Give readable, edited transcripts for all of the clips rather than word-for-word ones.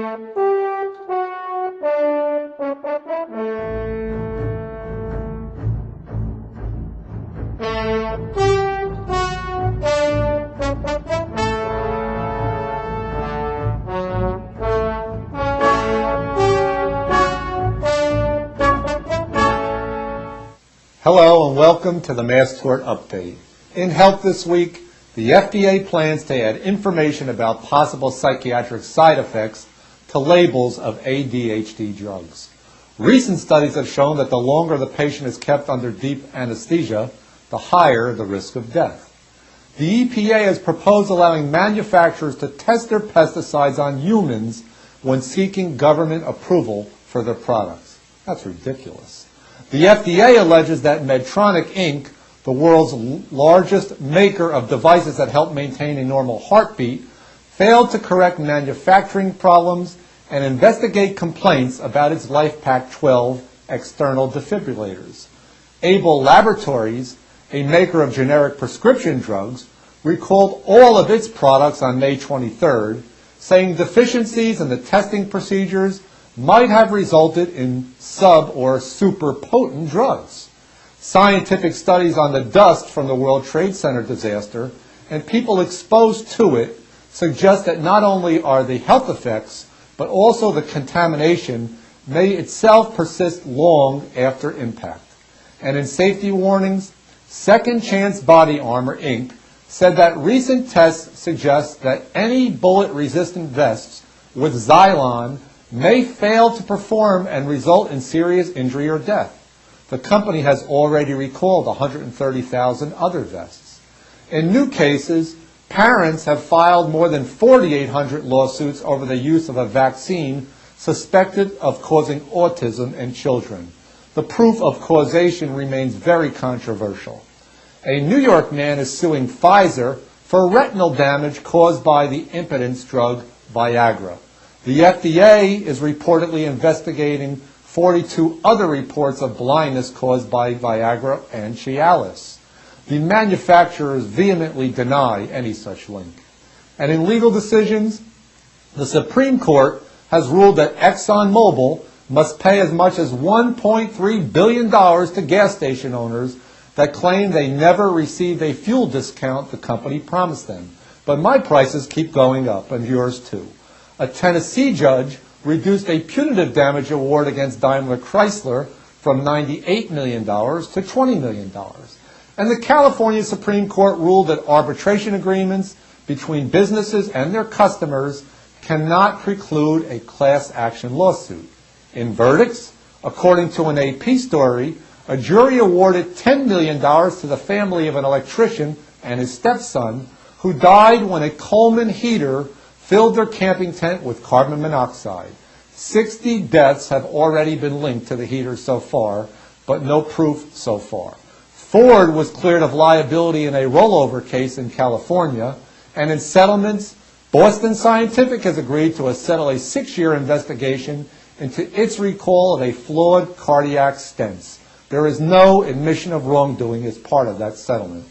Hello and welcome to the Mass Tort Update. In Health this week, the FDA plans to add information about possible psychiatric side effects to labels of ADHD drugs. Recent studies have shown that the longer the patient is kept under deep anesthesia, the higher the risk of death. The EPA has proposed allowing manufacturers to test their pesticides on humans when seeking government approval for their products. That's ridiculous. The FDA alleges that Medtronic, Inc., the world's largest maker of devices that help maintain a normal heartbeat, failed to correct manufacturing problems and investigate complaints about its LifePak 12 external defibrillators. Able Laboratories, a maker of generic prescription drugs, recalled all of its products on May 23rd, saying deficiencies in the testing procedures might have resulted in sub- or super-potent drugs. Scientific studies on the dust from the World Trade Center disaster and people exposed to it suggest that not only are the health effects, but also the contamination may itself persist long after impact. And in safety warnings, Second Chance Body Armor, Inc. said that recent tests suggest that any bullet-resistant vests with Xylon may fail to perform and result in serious injury or death. The company has already recalled 130,000 other vests. In new cases, parents have filed more than 4,800 lawsuits over the use of a vaccine suspected of causing autism in children. The proof of causation remains very controversial. A New York man is suing Pfizer for retinal damage caused by the impotence drug Viagra. The FDA is reportedly investigating 42 other reports of blindness caused by Viagra and Cialis. The manufacturers vehemently deny any such link. And in legal decisions, the Supreme Court has ruled that ExxonMobil must pay as much as $1.3 billion to gas station owners that claim they never received a fuel discount the company promised them. But my prices keep going up, and yours too. A Tennessee judge reduced a punitive damage award against Daimler Chrysler from $98 million to $20 million. And the California Supreme Court ruled that arbitration agreements between businesses and their customers cannot preclude a class action lawsuit. In verdicts, according to an AP story, a jury awarded $10 million to the family of an electrician and his stepson who died when a Coleman heater filled their camping tent with carbon monoxide. 60 deaths have already been linked to the heater so far, but no proof so far. Ford was cleared of liability in a rollover case in California, and in settlements, Boston Scientific has agreed to settle a 6-year investigation into its recall of a flawed cardiac stents. There is no admission of wrongdoing as part of that settlement.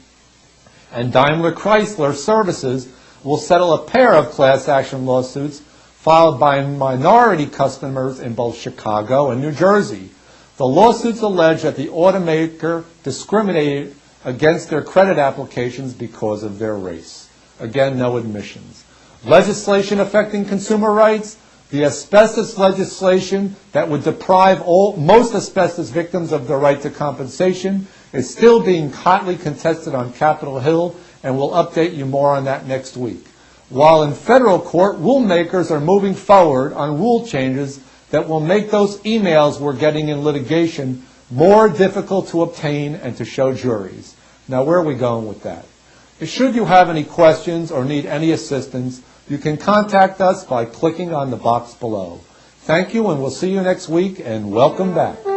And Daimler Chrysler Services will settle a pair of class action lawsuits filed by minority customers in both Chicago and New Jersey. The lawsuits allege that the automaker discriminated against their credit applications because of their race. Again, no admissions. Legislation affecting consumer rights. The asbestos legislation that would deprive most asbestos victims of their right to compensation is still being hotly contested on Capitol Hill, and we'll update you more on that next week. While in federal court, rulemakers are moving forward on rule changes that will make those emails we're getting in litigation more difficult to obtain and to show juries. Now, where are we going with that? Should you have any questions or need any assistance, you can contact us by clicking on the box below. Thank you, and we'll see you next week, and welcome back.